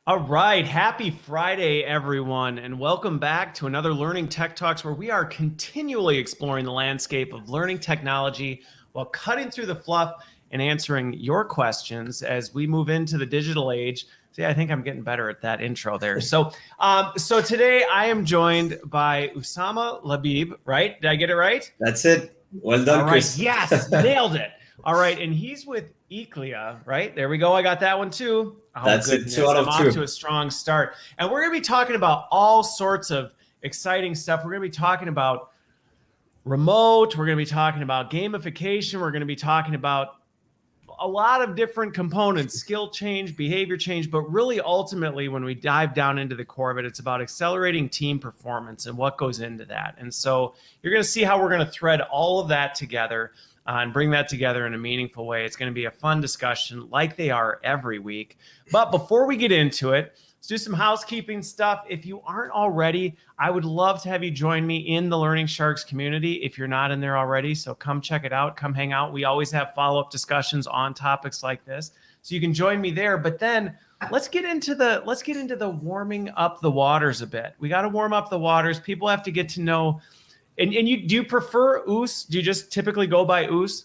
All right. Happy Friday, everyone, and welcome back to another Learning Tech Talks where we are continually exploring the landscape of learning technology while cutting through the fluff and answering your questions as we move into the digital age. See, I think I'm getting better at that intro there. So today I am joined by Oussama Labib, right? Did I get it right? That's it. Well done, All right. Chris. Yes, nailed it. All right. And he's with Aeqlia, right? There we go. I got that one too. Oh, That's goodness. it. 2 out I'm of off to 2. a strong start. And we're going to be talking about all sorts of exciting stuff. We're going to be talking about remote. We're going to be talking about gamification. We're going to be talking about a lot of different components, skill change, behavior change, but really ultimately when we dive down into the core of it, it's about accelerating team performance and what goes into that. And so you're going to see how we're going to thread all of that together and bring that together in a meaningful way. It's going to be a fun discussion like they are every week. But before we get into it, let's do some housekeeping stuff. If you aren't already, I would love to have you join me in the Learning Sharks community if you're not in there already. So come check it out, come hang out. We always have follow-up discussions on topics like this. So you can join me there. But then let's get into the warming up the waters a bit. We got to warm up the waters. People have to get to know. And do you prefer Ouss? Do you just typically go by Ouss?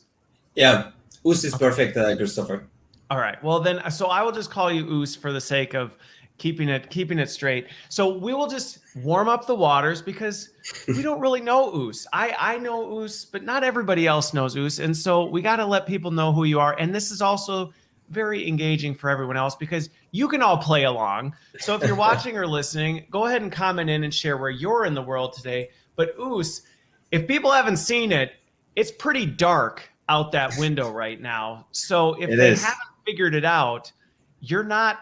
Yeah, Ouss is perfect, Christopher. All right. Well, then, so I will just call you Ouss for the sake of keeping it straight. So we will just warm up the waters because we don't really know Ouss. I know Ouss, but not everybody else knows Ouss. And so we got to let people know who you are. And this is also very engaging for everyone else because you can all play along. So if you're watching or listening, go ahead and comment in and share where you're in the world today. But Ouss, if people haven't seen it, it's pretty dark out that window right now. So if they haven't figured it out, you're not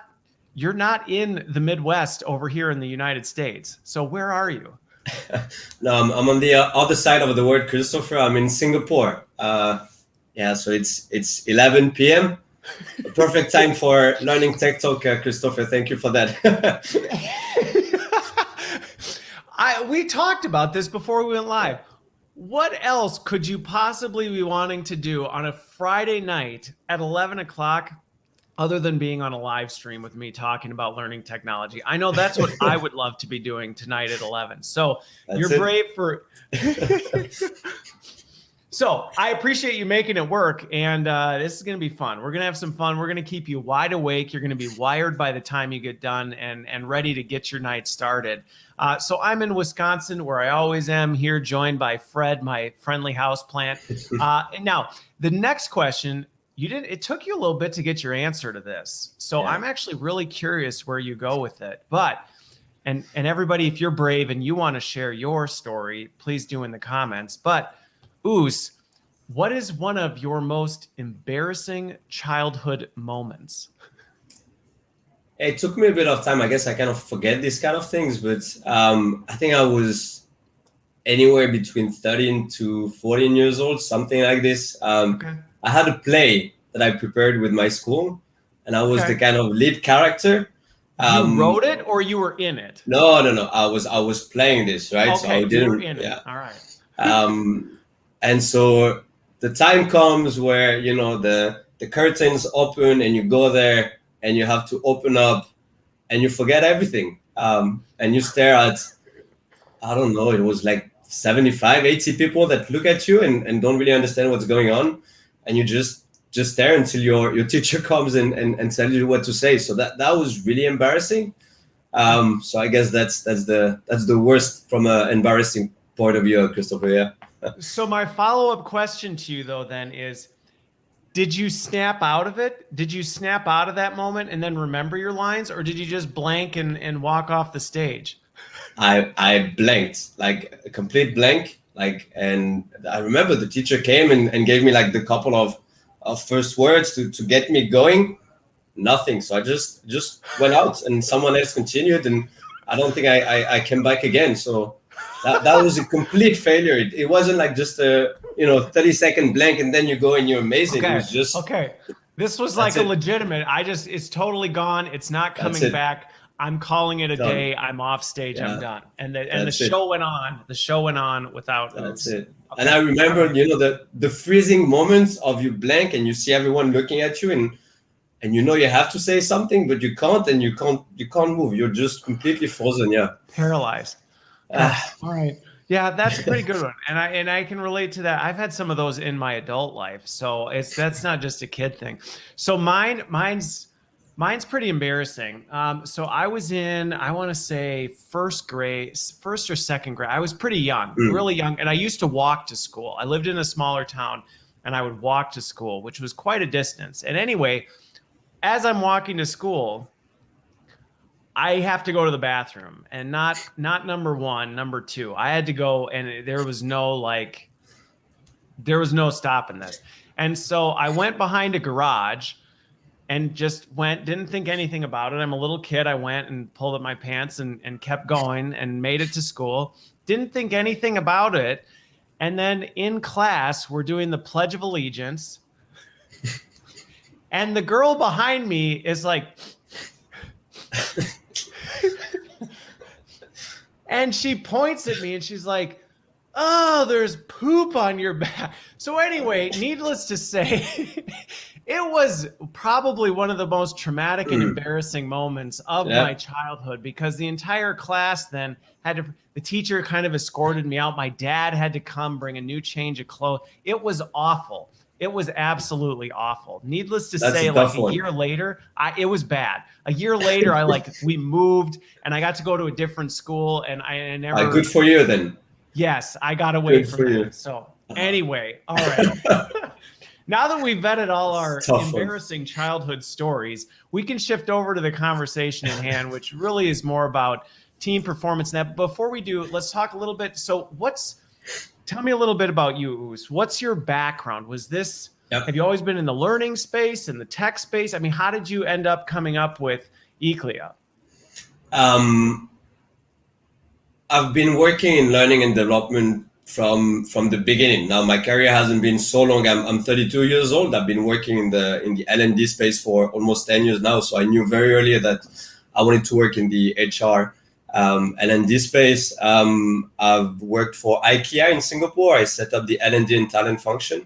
in the Midwest over here in the United States. So where are you? No, I'm on the other side of the world, Christopher. I'm in Singapore. So it's 11 p.m. Perfect time for Learning Tech Talk, Christopher. Thank you for that. We talked about this before we went live. What else could you possibly be wanting to do on a Friday night at 11 o'clock other than being on a live stream with me talking about learning technology? I know that's what I would love to be doing tonight at 11. So you're brave for... So I appreciate you making it work, and this is going to be fun. We're going to have some fun. We're going to keep you wide awake. You're going to be wired by the time you get done and ready to get your night started. So I'm in Wisconsin, where I always am, here joined by Fred, my friendly houseplant. And now, the next question, it took you a little bit to get your answer to this. So I'm actually really curious where you go with it. But, and everybody, if you're brave and you want to share your story, please do in the comments. But Ouss, what is one of your most embarrassing childhood moments? It took me a bit of time. I guess I kind of forget these kind of things, but I think I was anywhere between 13 to 14 years old, something like this. I had a play that I prepared with my school, and I was the kind of lead character. You wrote it, or you were in it? No. I was playing this, right? Okay, so I didn't. You were in it. All right. And so the time comes where, the curtains open and you go there and you have to open up and you forget everything. And you stare at, I don't know, it was like 75, 80 people that look at you and don't really understand what's going on. And you just stare until your teacher comes and tells you what to say. So that was really embarrassing. So I guess that's the worst from an embarrassing point of view, Christopher. Yeah. So my follow-up question to you, though, then is, did you snap out of it? Did you snap out of that moment and then remember your lines, or did you just blank and walk off the stage? I blanked, like a complete blank. And I remember the teacher came and gave me like the couple of first words to get me going. Nothing. So I just went out and someone else continued, and I don't think I came back again. So that was a complete failure. It wasn't like just a 30-second blank and then you go and you're amazing. It was just This was like a legitimate. It's totally gone. It's not coming back. I'm calling it a day. I'm off stage. I'm done. And the show went on. The show went on without. That's it. Okay. And I remember, the freezing moments of you blank and you see everyone looking at you, and and you have to say something, but you can't, and you can't move. You're just completely frozen. Yeah. Paralyzed. All right. Yeah, that's a pretty good one. And I can relate to that. I've had some of those in my adult life. So that's not just a kid thing. So mine's pretty embarrassing. So I was in, I want to say first or second grade. I was pretty young, really young. And I used to walk to school. I lived in a smaller town and I would walk to school, which was quite a distance. And anyway, as I'm walking to school, I have to go to the bathroom, and not number one, number two. I had to go, and there was no stopping this. And so I went behind a garage and just went, didn't think anything about it. I'm a little kid. I went and pulled up my pants and kept going and made it to school. Didn't think anything about it. And then in class, we're doing the Pledge of Allegiance. And the girl behind me is like, and she points at me and she's like, "Oh, there's poop on your back." So anyway, needless to say, it was probably one of the most traumatic and embarrassing moments of my childhood, because the entire class then the teacher kind of escorted me out. My dad had to come bring a new change of clothes. It was awful. It was absolutely awful. Needless to say, like a year later, it was bad. A year later, we moved and I got to go to a different school, and I never. Good for you then. Yes, I got away from that. So anyway, all right. Now that we've vetted all our embarrassing childhood stories, we can shift over to the conversation at hand, which really is more about team performance. Now, before we do, let's talk a little bit. So tell me a little bit about you, Ouss. What's your background? Have you always been in the learning space, in the tech space? I mean, how did you end up coming up with Aeqlia? I've been working in learning and development from the beginning. Now, my career hasn't been so long. I'm 32 years old. I've been working in the L&D space for almost 10 years now. So I knew very early that I wanted to work in the HR L&D space. I've worked for Aeqlia in Singapore. I set up the L&D and talent function.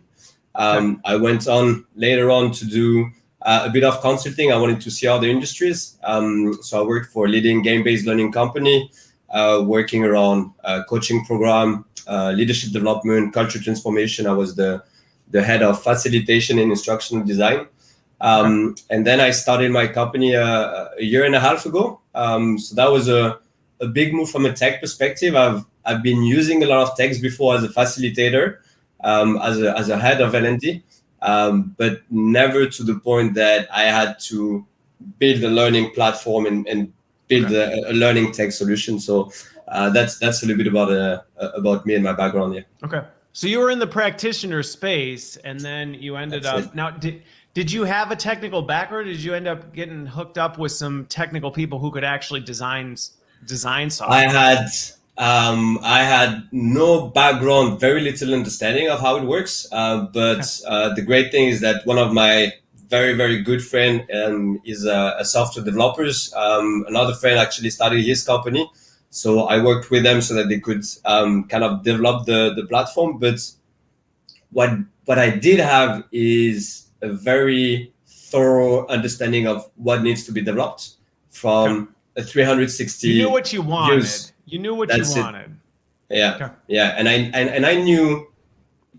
I went on later on to do a bit of consulting. I wanted to see other industries. So I worked for a leading game-based learning company, working around coaching program, leadership development, culture transformation. I was the head of facilitation and instructional design. And then I started my company a year and a half ago. So that was a big move from a tech perspective. I've been using a lot of techs before as a facilitator, as a head of L&D, but never to the point that I had to build a learning platform and build a learning tech solution. So that's a little bit about me and my background. Yeah. Okay. So you were in the practitioner space, and then you ended up. Now, did you have a technical background? Or did you end up getting hooked up with some technical people who could actually design software? I had no background, very little understanding of how it works. But the great thing is that one of my very, very good friend is a software developer. Another friend actually started his company. So I worked with them so that they could kind of develop the platform. But what I did have is a very thorough understanding of what needs to be developed from a 360. You knew what you wanted. You knew what you wanted. Yeah. Yeah. And I knew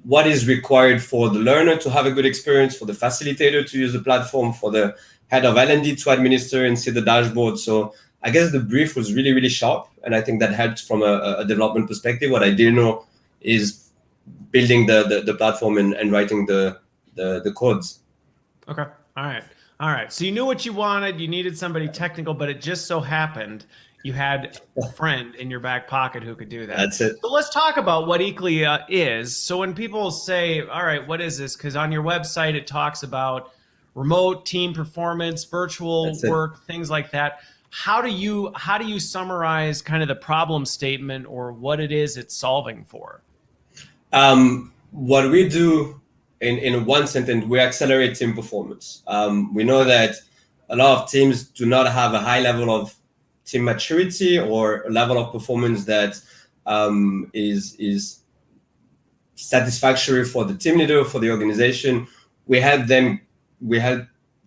what is required for the learner to have a good experience, for the facilitator to use the platform, for the head of L&D to administer and see the dashboard. So I guess the brief was really, really sharp. And I think that helped from a development perspective. What I didn't know is building the platform and writing the codes. Okay. All right. So you knew what you wanted. You needed somebody technical, but it just so happened you had a friend in your back pocket who could do that. That's it. So let's talk about what Aeqlia is. So when people say, all right, what is this? Because on your website, it talks about remote team performance, virtual work, things like that. How do you summarize kind of the problem statement or what it is it's solving for? What we do in one sentence, we accelerate team performance. We know that a lot of teams do not have a high level of team maturity or a level of performance that is satisfactory for the team leader, for the organization. We help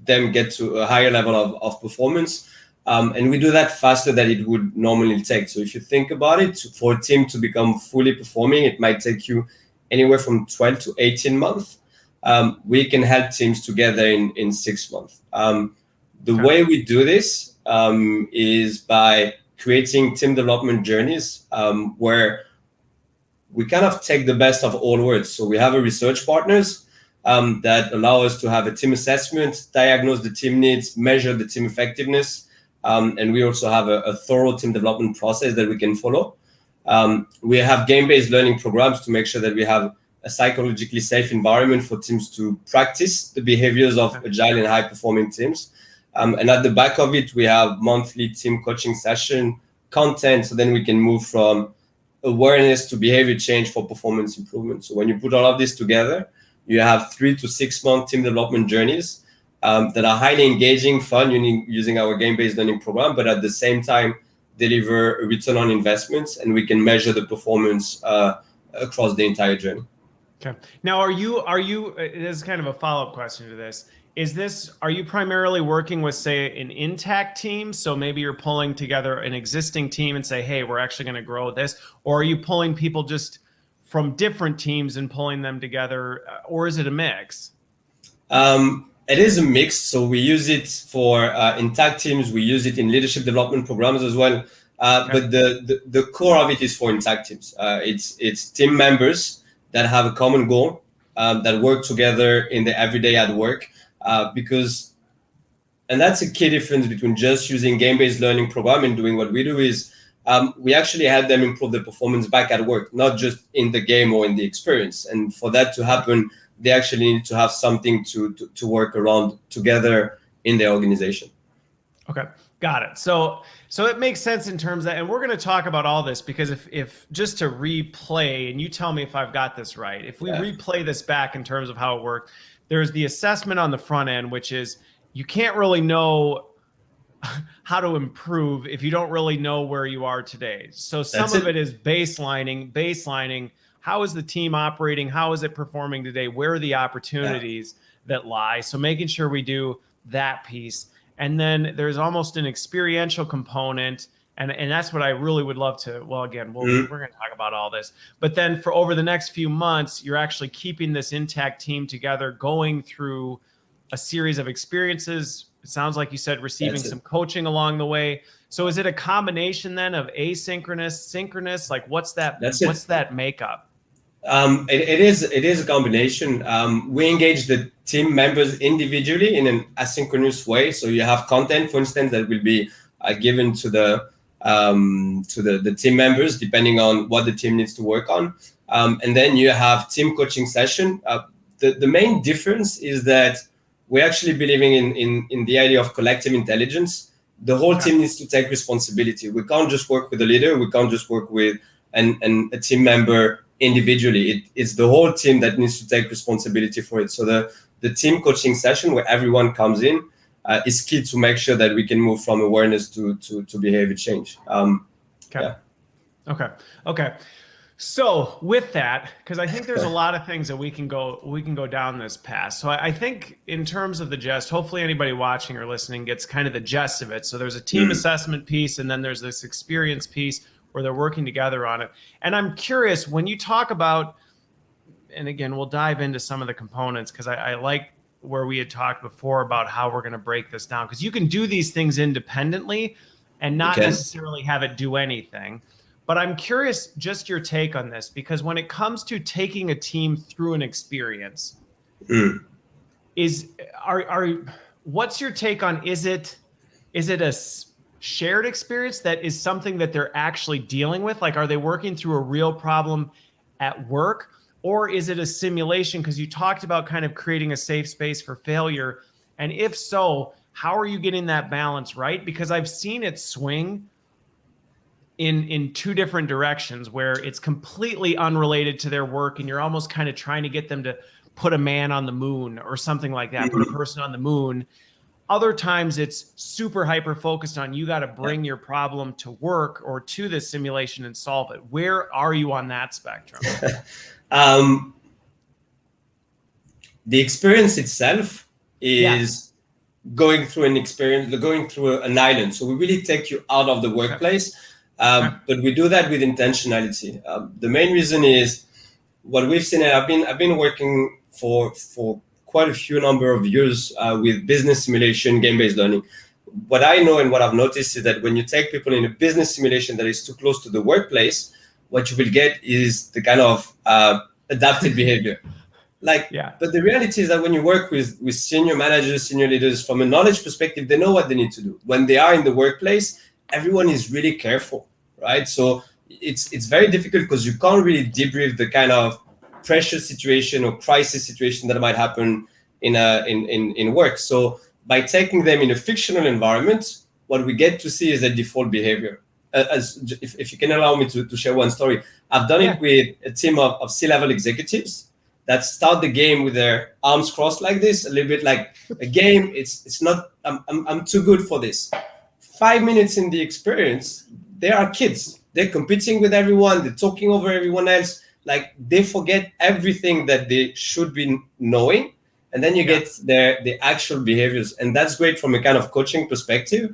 them get to a higher level of performance. And we do that faster than it would normally take. So if you think about it, for a team to become fully performing, it might take you anywhere from 12 to 18 months. We can help teams together in 6 months. The way we do this is by creating team development journeys where we kind of take the best of all worlds. So we have a research partners that allow us to have a team assessment, diagnose the team needs, measure the team effectiveness. And we also have a thorough team development process that we can follow. We have game-based learning programs to make sure that we have a psychologically safe environment for teams to practice the behaviors of agile and high-performing teams. And at the back of it, we have monthly team coaching session content, so then we can move from awareness to behavior change for performance improvement. So when you put all of this together, you have 3 to 6 month team development journeys that are highly engaging, fun, using our game-based learning program, but at the same time deliver a return on investments, and we can measure the performance across the entire journey. Okay. Now, are you? This is kind of a follow-up question to this. Are you primarily working with, say, an intact team? So maybe you're pulling together an existing team and say, hey, we're actually going to grow this. Or are you pulling people just from different teams and pulling them together? Or is it a mix? It is a mix. So we use it for intact teams. We use it in leadership development programs as well. But the core of it is for intact teams. It's team members that have a common goal, that work together in the everyday at work. And that's a key difference between just using game-based learning program and doing what we do is we actually help them improve their performance back at work, not just in the game or in the experience. And for that to happen, they actually need to have something to work around together in their organization. Okay, got it. So it makes sense in terms of, and we're going to talk about all this because if just to replay, and you tell me if I've got this right, if we replay this back in terms of how it worked, there's the assessment on the front end, which is you can't really know how to improve if you don't really know where you are today. So some of it is baselining. How is the team operating? How is it performing today? Where are the opportunities that lie? So making sure we do that piece. And then there's almost an experiential component. And that's what I really would love to, well, again, we're going to talk about all this. But then for over the next few months, you're actually keeping this intact team together, going through a series of experiences. It sounds like you said receiving some coaching along the way. So is it a combination then of asynchronous, synchronous? Like what's that makeup? It is a combination. We engage the team members individually in an asynchronous way. So you have content, for instance, that will be given to the team members depending on what the team needs to work on, and then you have team coaching session. The main difference is that we're actually believing in the idea of collective intelligence. The whole team needs to take responsibility. We can't just work with a leader. We can't just work with a team member individually. It's the whole team that needs to take responsibility for it. So the team coaching session where everyone comes in is key to make sure that we can move from awareness to behavior change. Okay. So with that, because I think there's a lot of things that we can go down this path. So I think in terms of the gist, hopefully anybody watching or listening gets kind of the gist of it. So there's a team assessment piece, and then there's this experience piece where they're working together on it. And I'm curious, when you talk about, and again, we'll dive into some of the components because I like where we had talked before about how we're going to break this down, because you can do these things independently and not necessarily have it do anything. But I'm curious just your take on this, because when it comes to taking a team through an experience, what's your take on, is it a shared experience that is something that they're actually dealing with? Like, are they working through a real problem at work? Or is it a simulation? Because you talked about kind of creating a safe space for failure. And if so, how are you getting that balance right? Because I've seen it swing in two different directions where it's completely unrelated to their work and you're almost kind of trying to get them to put a man on the moon or something like that, put a person on the moon. Other times it's super hyper focused on you got to bring your problem to work or to this simulation and solve it. Where are you on that spectrum? The experience itself is going through an experience, going through an island. So we really take you out of the workplace, but we do that with intentionality. The main reason is what we've seen, and I've been working for quite a few number of years with business simulation, game-based learning. What I know and what I've noticed is that when you take people in a business simulation that is too close to the workplace, what you will get is the kind of adapted behavior. But the reality is that when you work with senior managers, senior leaders, from a knowledge perspective, they know what they need to do. When they are in the workplace, everyone is really careful, right? So it's very difficult because you can't really debrief the kind of pressure situation or crisis situation that might happen in work. So by taking them in a fictional environment, what we get to see is a default behavior. If you can allow me to share one story, I've done it with a team of C-level executives that start the game with their arms crossed like this, a little bit like a game. It's not, I'm too good for this. 5 minutes in the experience, they are kids. They're competing with everyone. They're talking over everyone else. Like they forget everything that they should be knowing. And then you get the actual behaviors. And that's great from a kind of coaching perspective,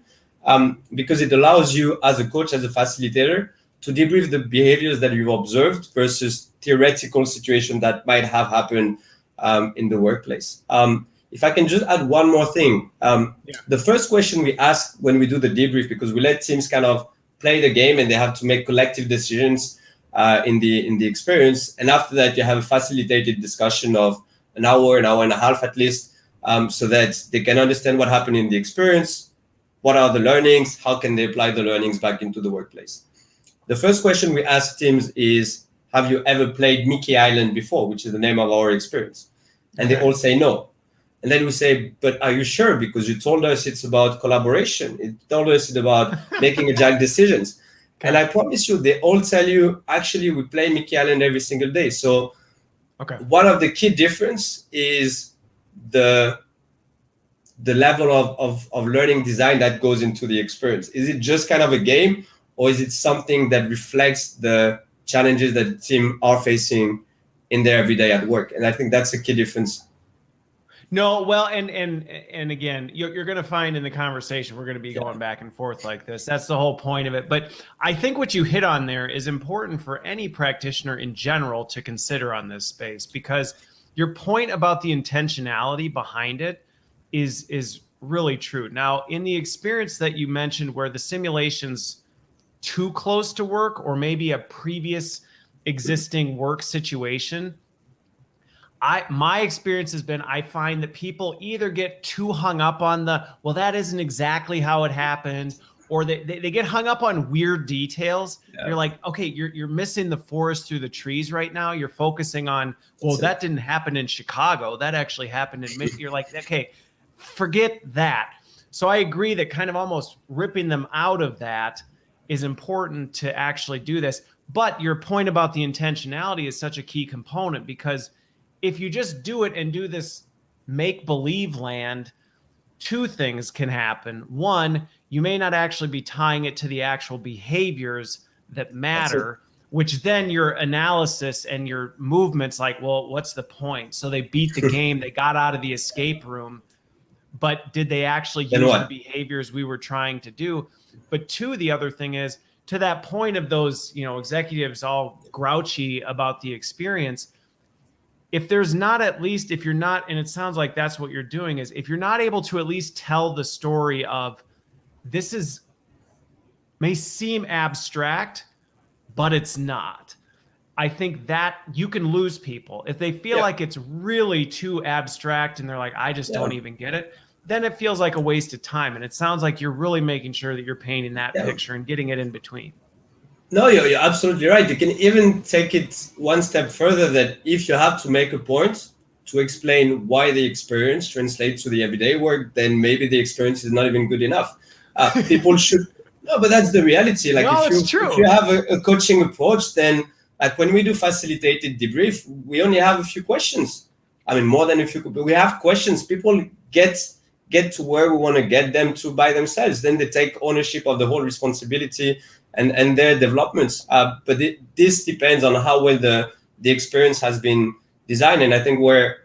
because it allows you as a coach, as a facilitator, to debrief the behaviors that you've observed versus theoretical situation that might have happened in the workplace. If I can just add one more thing. The first question we ask when we do the debrief, because we let teams kind of play the game and they have to make collective decisions in the experience. And after that, you have a facilitated discussion of an hour and a half at least, so that they can understand what happened in the experience, what are the learnings, how can they apply the learnings back into the workplace. The first question we ask teams is, have you ever played Mickey Island before, which is the name of our experience? And they all say no. And then we say, but are you sure? Because you told us it's about collaboration. It told us it's about making agile decisions. And I promise you, they all tell you, actually, we play Mickey Island every single day. So one of the key difference is the level of learning design that goes into the experience. Is it just kind of a game, or is it something that reflects the challenges that the team are facing in their everyday at work? And I think that's a key difference. No, well, and again, you're going to find in the conversation, we're going to be going back and forth like this. That's the whole point of it. But I think what you hit on there is important for any practitioner in general to consider on this space, because your point about the intentionality behind it is really true. Now, in the experience that you mentioned where the simulation's too close to work, or maybe a previous existing work situation, my experience has been, I find that people either get too hung up on well, that isn't exactly how it happened, or they get hung up on weird details. You're like, okay, you're missing the forest through the trees right now. You're focusing on, well, that didn't happen in Chicago. That actually happened in Michigan. You're like, okay, forget that. So I agree that kind of almost ripping them out of that is important to actually do this. But your point about the intentionality is such a key component, because if you just do it and do this make-believe land, two things can happen. One, you may not actually be tying it to the actual behaviors that matter, which then your analysis and your movements like, well, what's the point? So they beat the game, they got out of the escape room, but did they actually use the behaviors we were trying to do? But two, the other thing is, to that point of those, executives all grouchy about the experience, if there's not, at least if you're not, and it sounds like that's what you're doing, is if you're not able to at least tell the story of, this may seem abstract, but it's not. I think that you can lose people. If they feel like it's really too abstract and they're like, I just don't even get it, then it feels like a waste of time. And it sounds like you're really making sure that you're painting that picture and getting it in between. No, you're absolutely right. You can even take it one step further, that if you have to make a point to explain why the experience translates to the everyday work, then maybe the experience is not even good enough. People should, no, but that's the reality. Like if you have a coaching approach, then like when we do facilitated debrief, we only have a few questions. I mean, more than a few, but we have questions. People get to where we want to get them to by themselves. Then they take ownership of the whole responsibility and their developments. But this depends on how well the experience has been designed. And I think where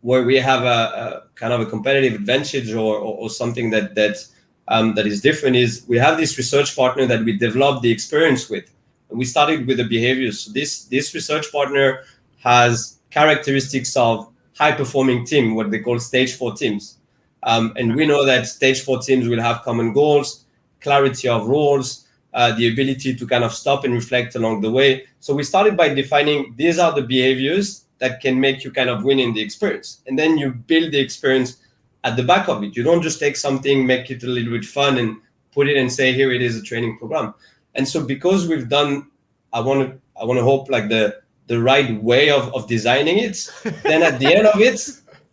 where we have a kind of a competitive advantage or something that is different is we have this research partner that we developed the experience with. And we started with the behaviors. So this research partner has characteristics of high-performing team, what they call stage 4 teams. And we know that stage 4 teams will have common goals, clarity of roles, the ability to kind of stop and reflect along the way. So we started by defining these are the behaviors that can make you kind of win in the experience. And then you build the experience at the back of it. You don't just take something, make it a little bit fun and put it and say, here it is, a training program. And so because we've done, I want to hope like the right way of designing it, then at the end of it,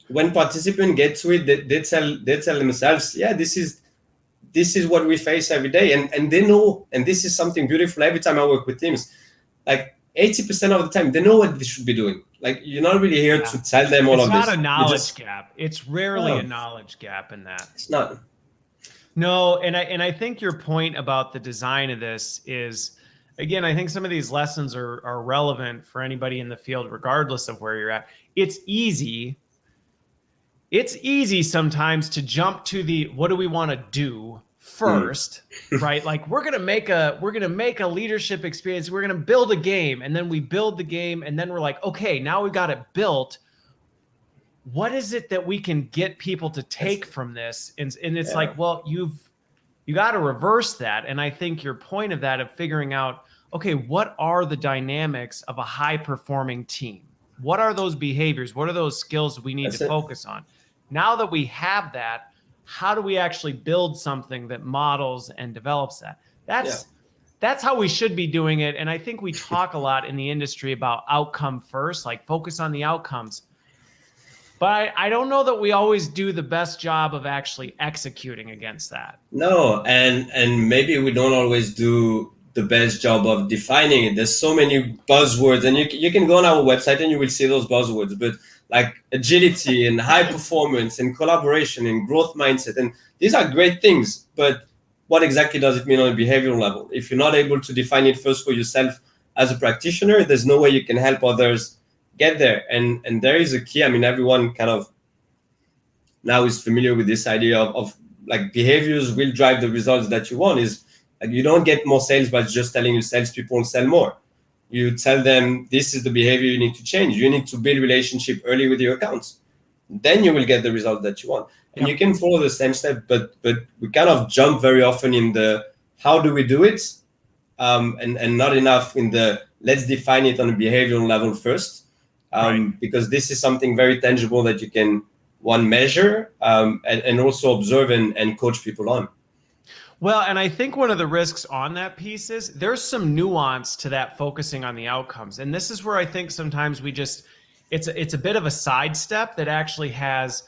when participants get to it, they tell themselves, yeah, this is what we face every day. And they know, and this is something beautiful every time I work with teams, like 80% of the time, they know what they should be doing. Like, you're not really here to tell them all of this. It's not a knowledge gap. It's rarely a knowledge gap in that. It's not. No, and I think your point about the design of this is, again, I think some of these lessons are relevant for anybody in the field, regardless of where you're at. It's easy sometimes to jump to the what do we want to do first, right? Like we're gonna make a leadership experience. We're gonna build a game, and then we build the game, and then we're like, okay, now we've got it built. What is it that we can get people to take from this? And it's like, well, you got to reverse that. And I think your point of that, of figuring out, okay, what are the dynamics of a high performing team? What are those behaviors? What are those skills we need to focus on? Now that we have that, how do we actually build something that models and develops that? That's how we should be doing it. And I think we talk a lot in the industry about outcome first, like focus on the outcomes. But I don't know that we always do the best job of actually executing against that. No, and maybe we don't always do the best job of defining it. There's so many buzzwords, and you can go on our website and you will see those buzzwords. But like agility and high performance and collaboration and growth mindset, and these are great things. But what exactly does it mean on a behavioral level? If you're not able to define it first for yourself as a practitioner, there's no way you can help others get there. And there is a key. I mean, everyone kind of now is familiar with this idea of like behaviors will drive the results that you want. Is like you don't get more sales by just telling your salespeople sell more. You tell them this is the behavior you need to change. You need to build relationship early with your accounts. Then you will get the result that you want. And you can follow the same step, but we kind of jump very often in the how do we do it, and not enough in the let's define it on a behavioral level first. Because this is something very tangible that you can measure and also observe and coach people on. Well, and I think one of the risks on that piece is there's some nuance to that focusing on the outcomes. And this is where I think sometimes it's a bit of a sidestep that actually has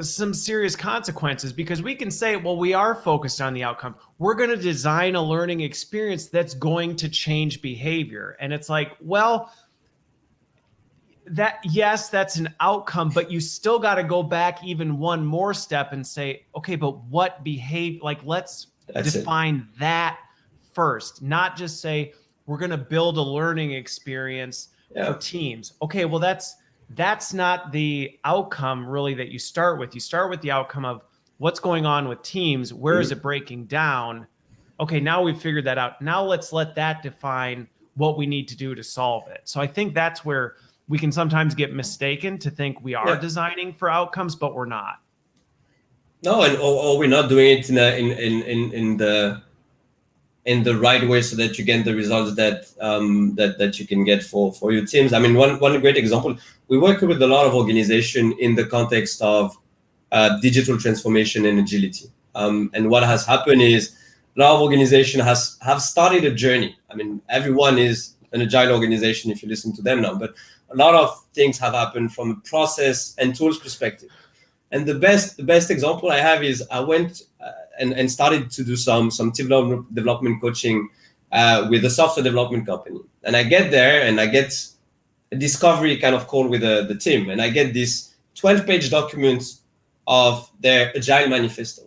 some serious consequences, because we can say, well, we are focused on the outcome. We're going to design a learning experience that's going to change behavior. And it's like, well, that's an outcome, but you still got to go back even one more step and say, okay, but what behave, like, let's define that first, not just say, we're going to build a learning experience for teams. Okay. Well, that's not the outcome really that you start with. You start with the outcome of what's going on with teams. Where is it breaking down? Okay. Now we've figured that out. Now let's let that define what we need to do to solve it. So I think that's where we can sometimes get mistaken to think we are designing for outcomes, but we're not. No, and or we're not doing it in the right way so that you get the results that you can get for your teams. I mean, one great example, we work with a lot of organization in the context of digital transformation and agility. And what has happened is a lot of organizations have started a journey. I mean, everyone is an agile organization if you listen to them now, but a lot of things have happened from a process and tools perspective. And the best example I have is I went and started to do some development coaching with a software development company. And I get there and I get a discovery kind of call with the team. And I get this 12-page document of their agile manifesto.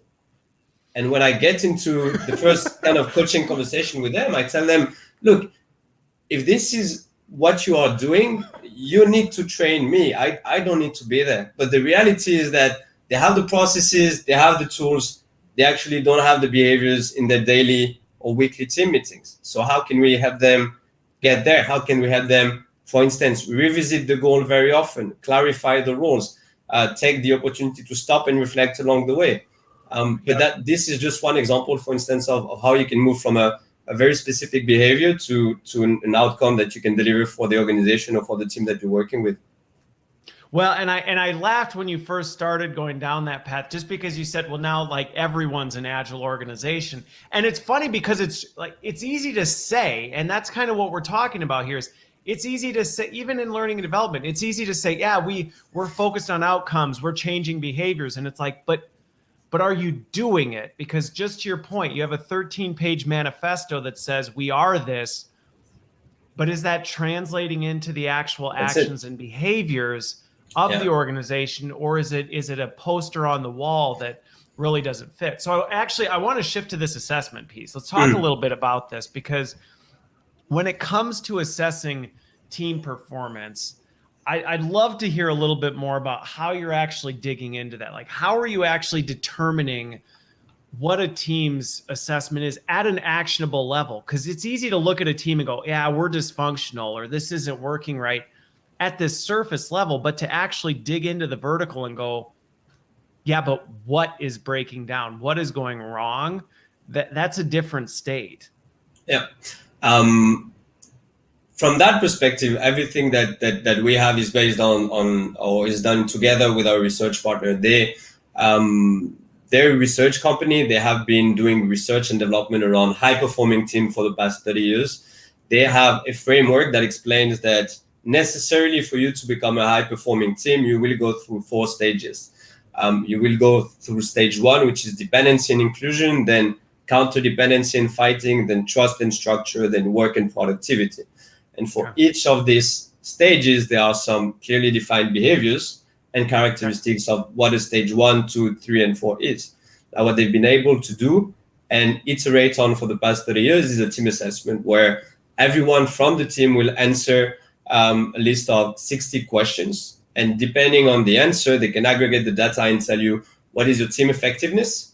And when I get into the first kind of coaching conversation with them, I tell them, look, if this is what you are doing, you need to train me. I don't need to be there. But the reality is that they have the processes, they have the tools, they actually don't have the behaviors in their daily or weekly team meetings. So how can we help them get there? How can we help them, for instance, revisit the goal very often, clarify the roles, take the opportunity to stop and reflect along the way? But this is just one example, for instance, of how you can move from a very specific behavior to an outcome that you can deliver for the organization or for the team that you're working with. Well, and I laughed when you first started going down that path, just because you said, well, now like everyone's an agile organization. And it's funny because it's easy to say, and that's kind of what we're talking about here, is it's easy to say, even in learning and development, it's easy to say, yeah, we're focused on outcomes, we're changing behaviors. And it's like, but are you doing it? Because just to your point, you have a 13-page manifesto that says we are this, but is that translating into the actual actions and behaviors of the organization, or is it a poster on the wall that really doesn't fit? So actually, I want to shift to this assessment piece. Let's talk a little bit about this, because when it comes to assessing team performance, I'd love to hear a little bit more about how you're actually digging into that. Like, how are you actually determining what a team's assessment is at an actionable level? Because it's easy to look at a team and go, yeah, we're dysfunctional, or this isn't working right at this surface level, but to actually dig into the vertical and go, yeah, but what is breaking down? What is going wrong? That's a different state. Yeah. From that perspective, everything that we have is based on or is done together with our research partner. They're a research company. They have been doing research and development around high-performing team for the past 30 years. They have a framework that explains that necessarily for you to become a high-performing team, you will go through 4 stages. You will go through stage 1, which is dependency and inclusion, then counter-dependency and fighting, then trust and structure, then work and productivity. And for each of these stages, there are some clearly defined behaviors and characteristics of what a stage 1, 2, 3, and 4 is. Now, what they've been able to do and iterate on for the past 30 years is a team assessment where everyone from the team will answer a list of 60 questions. And depending on the answer, they can aggregate the data and tell you what is your team effectiveness,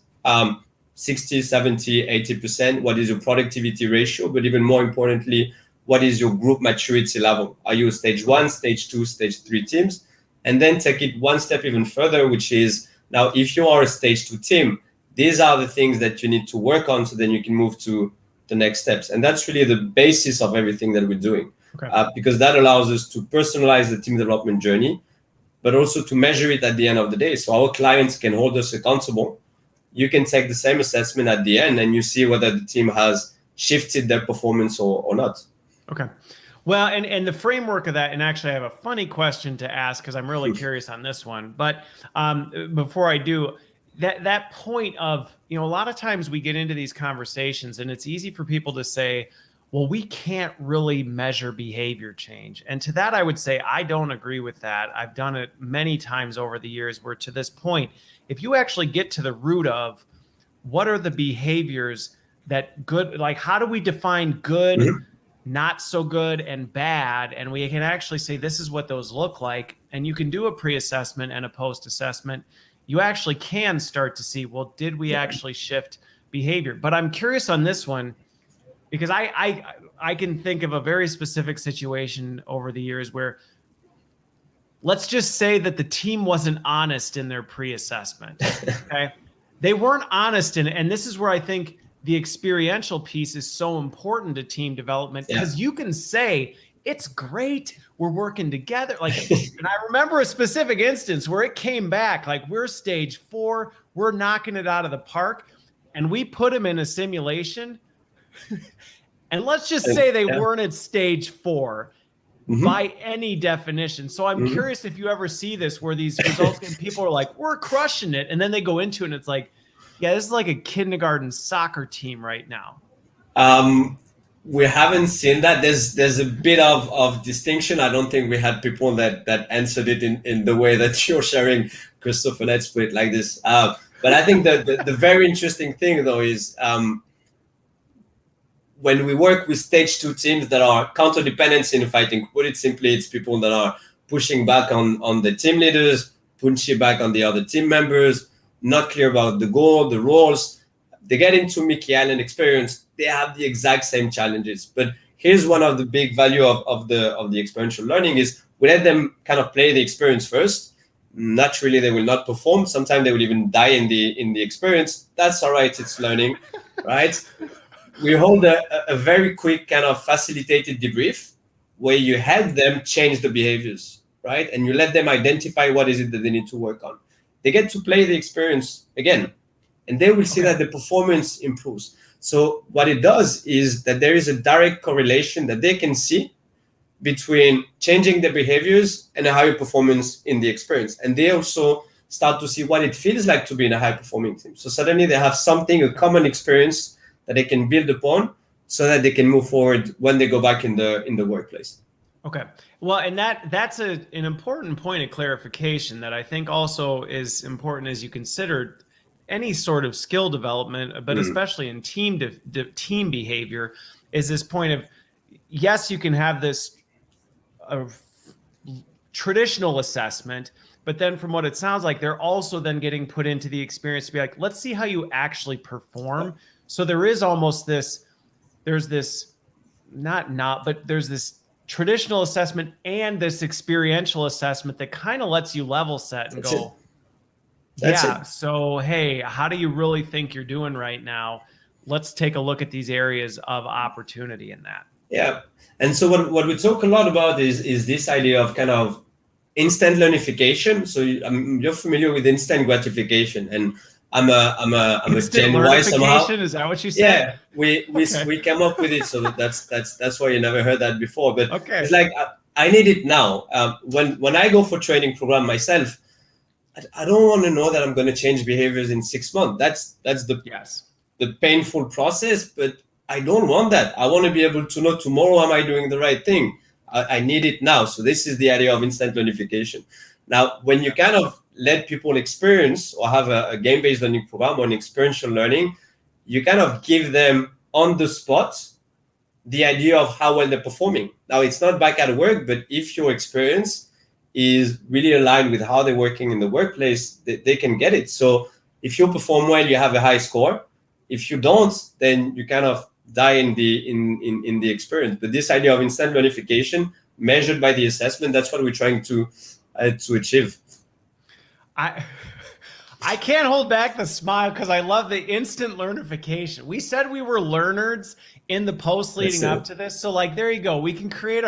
60, 70, 80%, what is your productivity ratio, but even more importantly, what is your group maturity level? Are you stage 1, stage 2, stage 3 teams? And then take it one step even further, which is now if you are a stage 2 team, these are the things that you need to work on so then you can move to the next steps. And that's really the basis of everything that we're doing, because that allows us to personalize the team development journey, but also to measure it at the end of the day. So our clients can hold us accountable. You can take the same assessment at the end and you see whether the team has shifted their performance or not. Okay. Well, and the framework of that, and actually I have a funny question to ask because I'm really curious on this one. But before I do, that point of, a lot of times we get into these conversations and it's easy for people to say, well, we can't really measure behavior change. And to that, I would say, I don't agree with that. I've done it many times over the years where to this point, if you actually get to the root of what are the behaviors that good, like how do we define good, not so good, and bad? And we can actually say, this is what those look like. And you can do a pre-assessment and a post-assessment. You actually can start to see, well, did we actually shift behavior? But I'm curious on this one, because I can think of a very specific situation over the years where, let's just say that the team wasn't honest in their pre-assessment. Okay, they weren't honest in it, and this is where I think the experiential piece is so important to team development, because you can say it's great, we're working together. Like, and I remember a specific instance where it came back like we're stage 4, we're knocking it out of the park, and we put them in a simulation. And let's just say they weren't at stage 4 by any definition. So I'm curious if you ever see this where these results and people are like, we're crushing it. And then they go into it and it's like, yeah, this is like a kindergarten soccer team right now. We haven't seen that. There's a bit of distinction. I don't think we had people that answered it in the way that you're sharing, Christopher. Let's put it like this. But I think the very interesting thing though is, when we work with stage 2 teams that are counter dependency in fighting, put it simply, it's people that are pushing back on the team leaders, pushing back on the other team members, not clear about the goal, the roles. They get into Mickey Island experience, they have the exact same challenges. But here's one of the big value of the experiential learning is we let them kind of play the experience first. Naturally, they will not perform. Sometimes they will even die in the experience. That's all right. It's learning, right? We hold a very quick kind of facilitated debrief where you help them change the behaviors, right? And you let them identify what is it that they need to work on. They get to play the experience again, and they will see that the performance improves. So what it does is that there is a direct correlation that they can see between changing their behaviors and a higher performance in the experience. And they also start to see what it feels like to be in a high-performing team. So suddenly they have something, a common experience that they can build upon so that they can move forward when they go back in the workplace. Okay. Well, and that's an important point of clarification that I think also is important as you consider any sort of skill development, but especially in team behavior, is this point of, yes, you can have this traditional assessment, but then from what it sounds like, they're also then getting put into the experience to be like, let's see how you actually perform. So there is almost this, there's this but there's this traditional assessment and this experiential assessment that kind of lets you level set and go, so, hey, how do you really think you're doing right now? Let's take a look at these areas of opportunity in that. Yeah. And so what we talk a lot about is this idea of kind of instant learnification. So you're familiar with instant gratification, and I'm a Gen Y somehow. Is that what you said? Yeah, we came up with it. So that's why you never heard that before. But it's like I need it now. When I go for training program myself, I don't want to know that I'm going to change behaviors in 6 months. That's the painful process, but I don't want that. I want to be able to know tomorrow, am I doing the right thing? I need it now. So this is the idea of instant learnification. Now, when you kind of let people experience or have a game-based learning program or an experiential learning, you kind of give them on the spot the idea of how well they're performing. Now, it's not back at work, but if your experience is really aligned with how they're working in the workplace, they can get it. So if you perform well, you have a high score. If you don't, then you kind of die in the experience. But this idea of instant learnification measured by the assessment, that's what we're trying to achieve. I can't hold back the smile because I love the instant learnification. We said we were learners in the post leading up to this. So like, there you go. We can create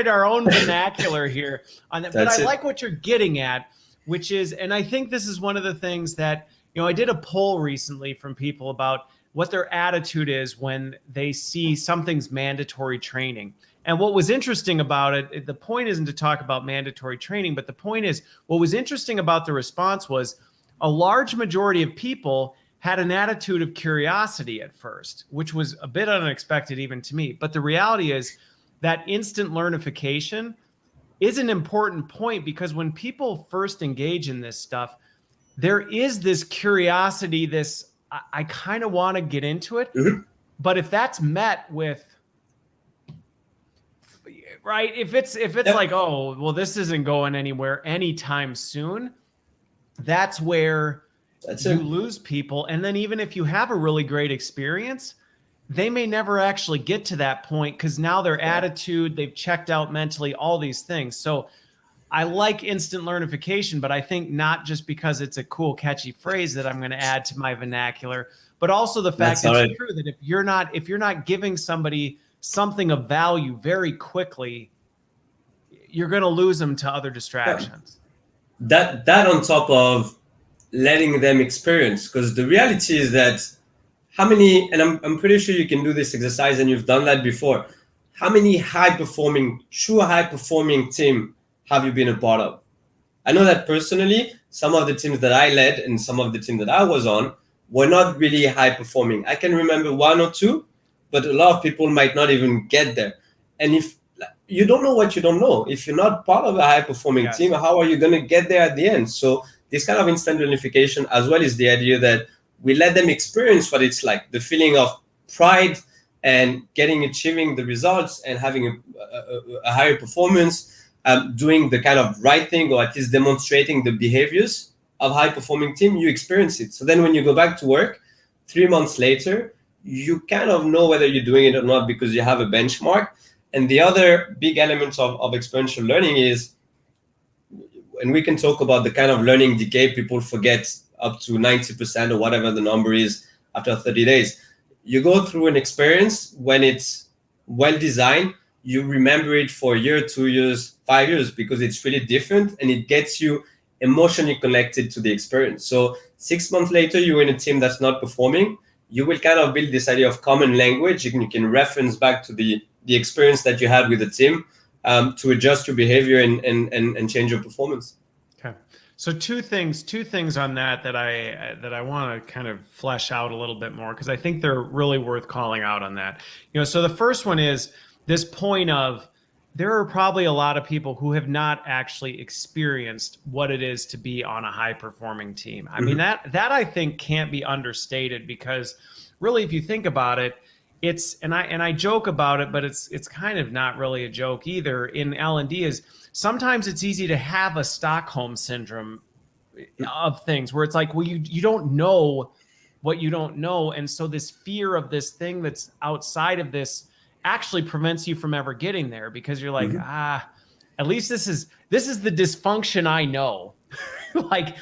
our own vernacular here on that. But I like what you're getting at, which is, and I think this is one of the things that, I did a poll recently from people about what their attitude is when they see something's mandatory training. And what was interesting about it, the point isn't to talk about mandatory training, but the point is what was interesting about the response was a large majority of people had an attitude of curiosity at first, which was a bit unexpected even to me. But the reality is that instant learnification is an important point because when people first engage in this stuff, there is this curiosity, this, I kind of want to get into it. Mm-hmm. But if that's met with, right, if it's like, oh, well, this isn't going anywhere anytime soon, that's where you lose people. And then even if you have a really great experience, they may never actually get to that point because now their attitude, they've checked out mentally, all these things. So I like instant learnification, but I think not just because it's a cool, catchy phrase that I'm going to add to my vernacular, but also the fact that it's true that if you're not giving somebody something of value very quickly, you're going to lose them to other distractions. That on top of letting them experience, because the reality is that how many, and I'm pretty sure you can do this exercise and you've done that before, how many true high-performing team have you been a part of? I know that personally, some of the teams that I led and some of the teams that I was on were not really high-performing. I can remember one or two, but a lot of people might not even get there. And if you don't know what you don't know, if you're not part of a high-performing team, how are you going to get there at the end? So this kind of instant learnification, as well as the idea that we let them experience what it's like, the feeling of pride and achieving the results and having a higher performance, doing the kind of right thing, or at least demonstrating the behaviors of high performing team, you experience it. So then when you go back to work 3 months later, you kind of know whether you're doing it or not because you have a benchmark. And the other big element of experiential learning is, and we can talk about the kind of learning decay, people forget up to 90% or whatever the number is after 30 days. You go through an experience, when it's well designed, you remember it for a year, 2 years, 5 years, because it's really different and it gets you emotionally connected to the experience. So 6 months later, you're in a team that's not performing, you will kind of build this idea of common language. You can reference back to the experience that you had with the team to adjust your behavior and change your performance. Okay. So two things on that I want to kind of flesh out a little bit more, because I think they're really worth calling out on that. So the first one is this point of, there are probably a lot of people who have not actually experienced what it is to be on a high performing team. I mean, that I think can't be understated, because really, if you think about it, and I joke about it, but it's kind of not really a joke either in L&D, is sometimes it's easy to have a Stockholm syndrome of things where it's like, well, you don't know what you don't know. And so this fear of this thing that's outside of this actually prevents you from ever getting there, because you're like, at least this is the dysfunction I know. Like,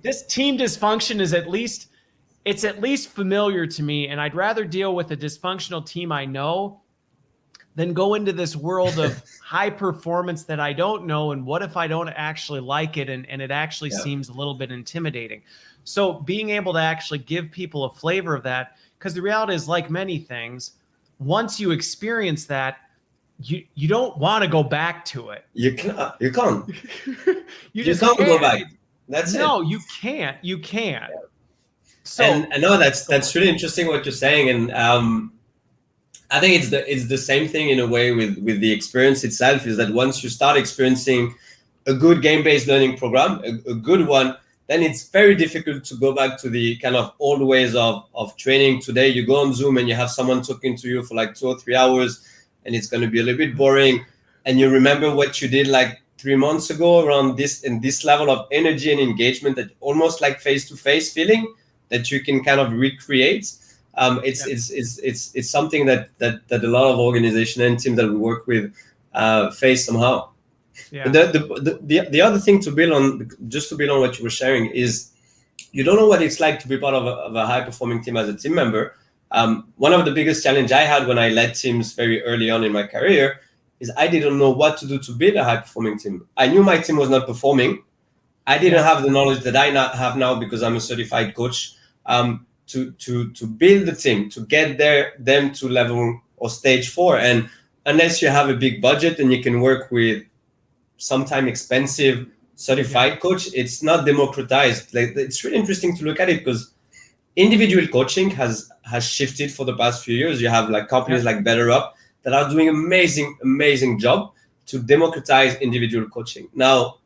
this team dysfunction is at least familiar to me, and I'd rather deal with a dysfunctional team I know than go into this world of high performance that I don't know. And what if I don't actually like it, and it actually seems a little bit intimidating. So being able to actually give people a flavor of that, because the reality is, like many things, once you experience that, you don't want to go back to it. You can't. You can't go back. That's it. No, you can't. You can't. Yeah. So, and I know that's really interesting what you're saying, and I think it's the same thing in a way with the experience itself. Is that once you start experiencing a good game-based learning program, a good one, then it's very difficult to go back to the kind of old ways of training. Today, you go on Zoom and you have someone talking to you for like 2 or 3 hours, and it's going to be a little bit boring. And you remember what you did like 3 months ago around this level of energy and engagement, that almost like face-to-face feeling that you can kind of recreate. It's something that a lot of organizations and teams that we work with face somehow. Yeah. The other thing to build on what you were sharing, is you don't know what it's like to be part of a high performing team as a team member. One of the biggest challenge I had when I led teams very early on in my career is I didn't know what to do to build a high performing team. I knew my team was not performing. I didn't have the knowledge that I have now, because I'm a certified coach, to build the team, to get them to level or stage 4. And unless you have a big budget and you can work with sometimes expensive certified coach, it's not democratized. Like, it's really interesting to look at it, because individual coaching has shifted for the past few years. You have like companies like BetterUp that are doing amazing job to democratize individual coaching. Now,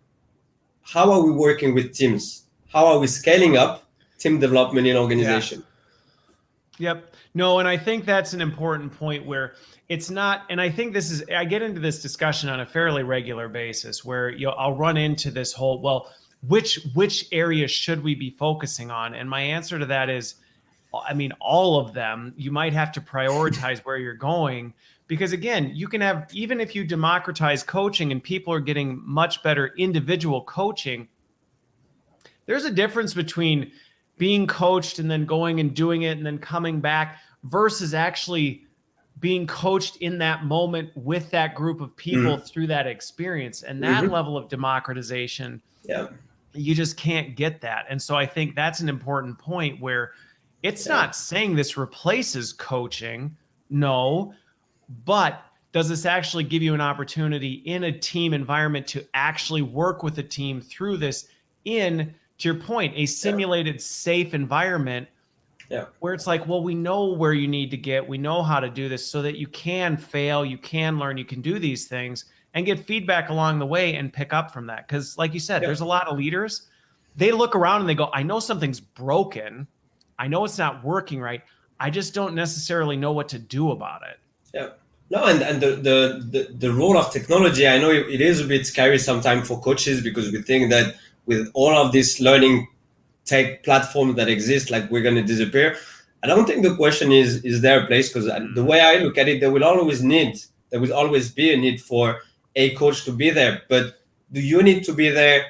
how are we working with teams? How are we scaling up team development in organization? Yep. No, and I think that's an important point, where it's not, and I think I get into this discussion on a fairly regular basis, where I'll run into this whole, well, which areas should we be focusing on? And my answer to that is, I mean, all of them. You might have to prioritize where you're going, because again, you can have, even if you democratize coaching and people are getting much better individual coaching, there's a difference between being coached and then going and doing it and then coming back, versus actually being coached in that moment with that group of people through that experience. And that level of democratization, you just can't get that. And so I think that's an important point, where it's not saying this replaces coaching, no, but does this actually give you an opportunity in a team environment to actually work with a team through this in, to your point, a simulated safe environment, where it's like, well, we know where you need to get, we know how to do this, so that you can fail, you can learn, you can do these things and get feedback along the way and pick up from that. Because like you said, there's a lot of leaders, they look around and they go, I know something's broken, I know it's not working right, I just don't necessarily know what to do about it. Yeah. No, and the role of technology, I know it is a bit scary sometimes for coaches, because we think that with all of this learning tech platforms that exist, like we're going to disappear. I don't think the question is there a place, because the way I look at it, there will always be a need for a coach to be there. But do you need to be there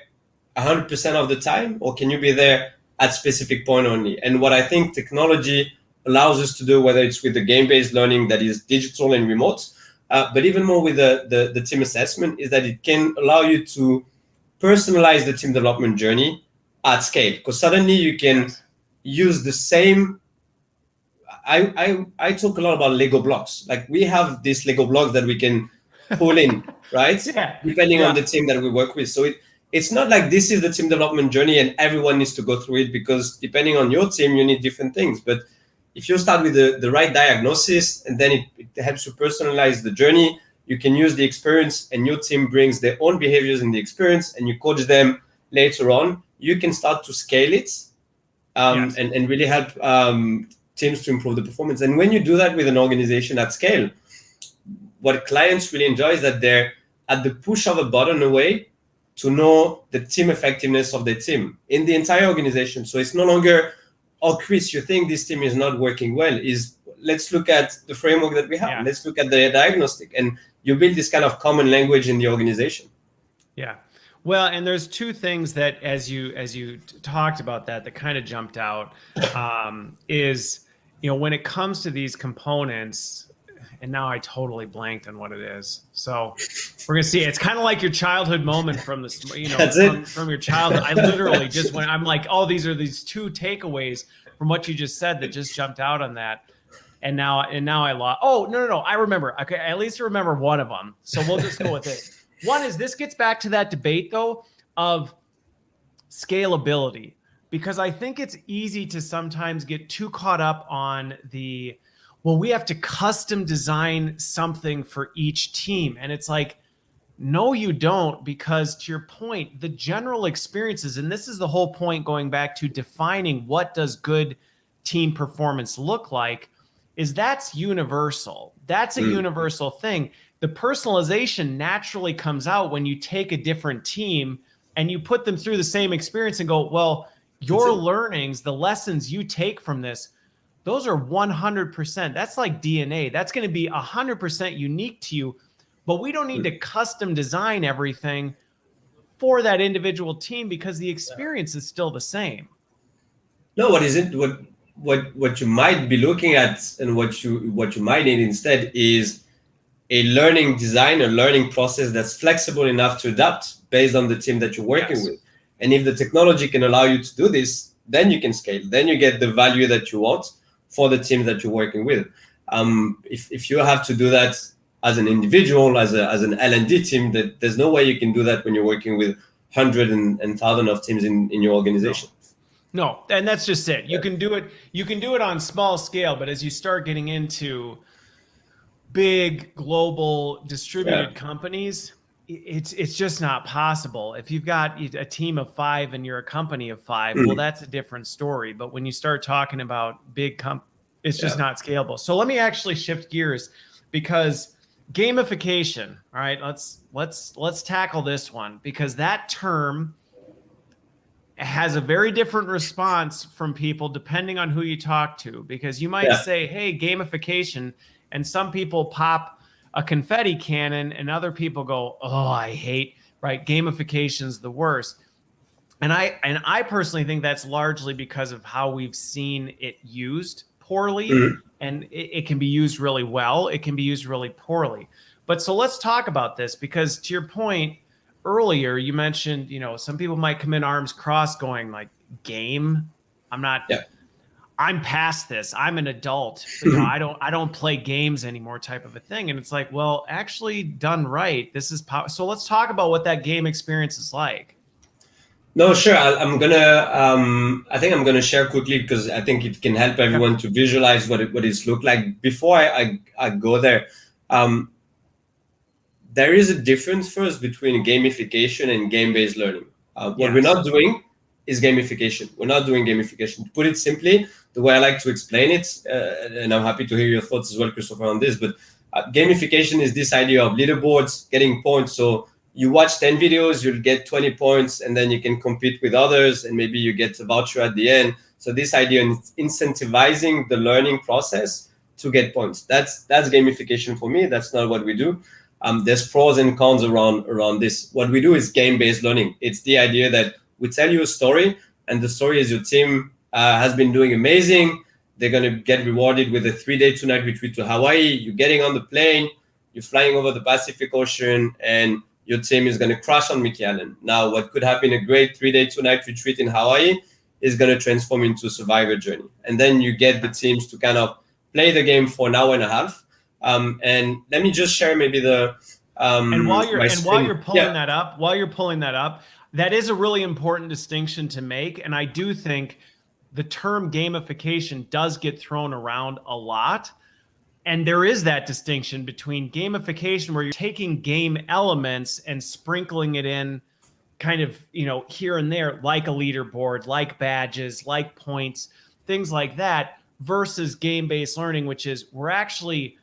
100% of the time, or can you be there at specific point only? And what I think technology allows us to do, whether it's with the game-based learning that is digital and remote, but even more with the team assessment, is that it can allow you to personalize the team development journey at scale. Because suddenly you can use the same. I talk a lot about Lego blocks. Like, we have these Lego blocks that we can pull in, right? Depending on the team that we work with. So it's not like this is the team development journey and everyone needs to go through it, because depending on your team, you need different things. But if you start with the right diagnosis, and then it helps you personalize the journey, you can use the experience, and your team brings their own behaviors in the experience, and you coach them later on, you can start to scale it and really help teams to improve the performance. And when you do that with an organization at scale, what clients really enjoy is that they're at the push of a button away to know the team effectiveness of their team in the entire organization. So it's no longer, oh, Chris, you think this team is not working well. Let's look at the framework that we have. Yeah. Let's look at the diagnostic. And you build this kind of common language in the organization. Yeah. Well, and there's two things that, as you talked about that kind of jumped out, is, when it comes to these components, and now I totally blanked on what it is. So we're gonna see. It's kind of like your childhood moment from this, from your childhood. I literally just went. I'm like, oh, these are these two takeaways from what you just said that just jumped out on that. And now I lost. Oh, no. I remember. Okay, I at least remember one of them. So we'll just go with it. One is, this gets back to that debate though of scalability, because I think it's easy to sometimes get too caught up on we have to custom design something for each team. And it's like, no, you don't, because to your point, the general experiences, and this is the whole point going back to defining what does good team performance look like, is that's universal. That's a universal thing. The personalization naturally comes out when you take a different team and you put them through the same experience and go, well, your learnings, the lessons you take from this, those are 100%. That's like DNA. That's going to be 100% unique to you, but we don't need to custom design everything for that individual team, because the experience is still the same. No, what you might be looking at, and what you might need instead, is a learning design, a learning process that's flexible enough to adapt based on the team that you're working with. And if the technology can allow you to do this, then you can scale. Then you get the value that you want for the team that you're working with. If you have to do that as an individual, as an L&D team, that there's no way you can do that when you're working with hundreds and thousands of teams in your organization. No, and that's just it. You can do it. You can do it on small scale, but as you start getting into big global distributed companies, it's just not possible. If you've got a team of 5 and you're a company of 5, well, that's a different story. But when you start talking about big it's just not scalable. So let me actually shift gears, because gamification. All right, let's tackle this one, because that term has a very different response from people depending on who you talk to. Because you might say, hey, gamification, and some people pop a confetti cannon, and other people go, oh, I hate, right? Gamification's the worst. And I personally think that's largely because of how we've seen it used poorly. And it can be used really well. It can be used really poorly. But so let's talk about this, because to your point earlier, you mentioned, some people might come in arms crossed going like, game? I'm past this. I'm an adult. I don't play games anymore, type of a thing. And it's like, well, actually done right, this is power. So let's talk about what that game experience is like. No, sure. I think I'm gonna share quickly, because I think it can help everyone to visualize what it's look like. Before I go there, there is a difference first between gamification and game-based learning. What we're not doing is gamification. We're not doing gamification. To put it simply, the way I like to explain it, and I'm happy to hear your thoughts as well, Christopher, on this, but gamification is this idea of leaderboards, getting points. So you watch 10 videos, you'll get 20 points, and then you can compete with others, and maybe you get a voucher at the end. So this idea of incentivizing the learning process to get points. That's gamification for me. That's not what we do. There's pros and cons around this. What we do is game-based learning. It's the idea that we tell you a story, and the story is your team has been doing amazing. They're going to get rewarded with a 3-day, 2-night retreat to Hawaii. You're getting on the plane, you're flying over the Pacific Ocean, and your team is going to crash on Mickey Island. Now, what could have been a great 3-day, 2-night retreat in Hawaii is going to transform into a survivor journey. And then you get the teams to kind of play the game for an hour and a half. And let me just share maybe the and while you're pulling that up, that is a really important distinction to make. And I do think the term gamification does get thrown around a lot. And there is that distinction between gamification, where you're taking game elements and sprinkling it in kind of, here and there, like a leaderboard, like badges, like points, things like that, versus game-based learning, which is we're actually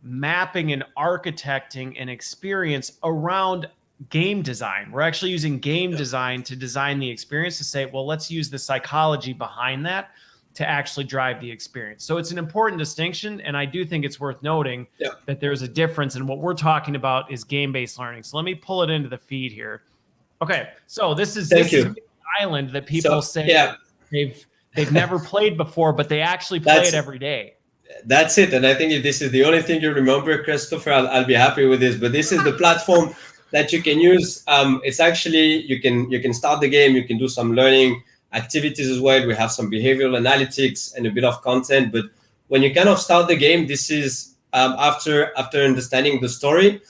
mapping and architecting an experience around game design. We're actually using game design to design the experience, to say, well, let's use the psychology behind that to actually drive the experience. So it's an important distinction. And I do think it's worth noting that there's a difference. And what we're talking about is game-based learning. So let me pull it into the feed here. Okay. So this is an island that people say they've never played before, but they actually play it every day. That's it. And I think if this is the only thing you remember, Christopher, I'll be happy with this. But this is the platform that you can use. It's actually, you can start the game. You can do some learning activities as well. We have some behavioral analytics and a bit of content. But when you kind of start the game, this is after understanding the story,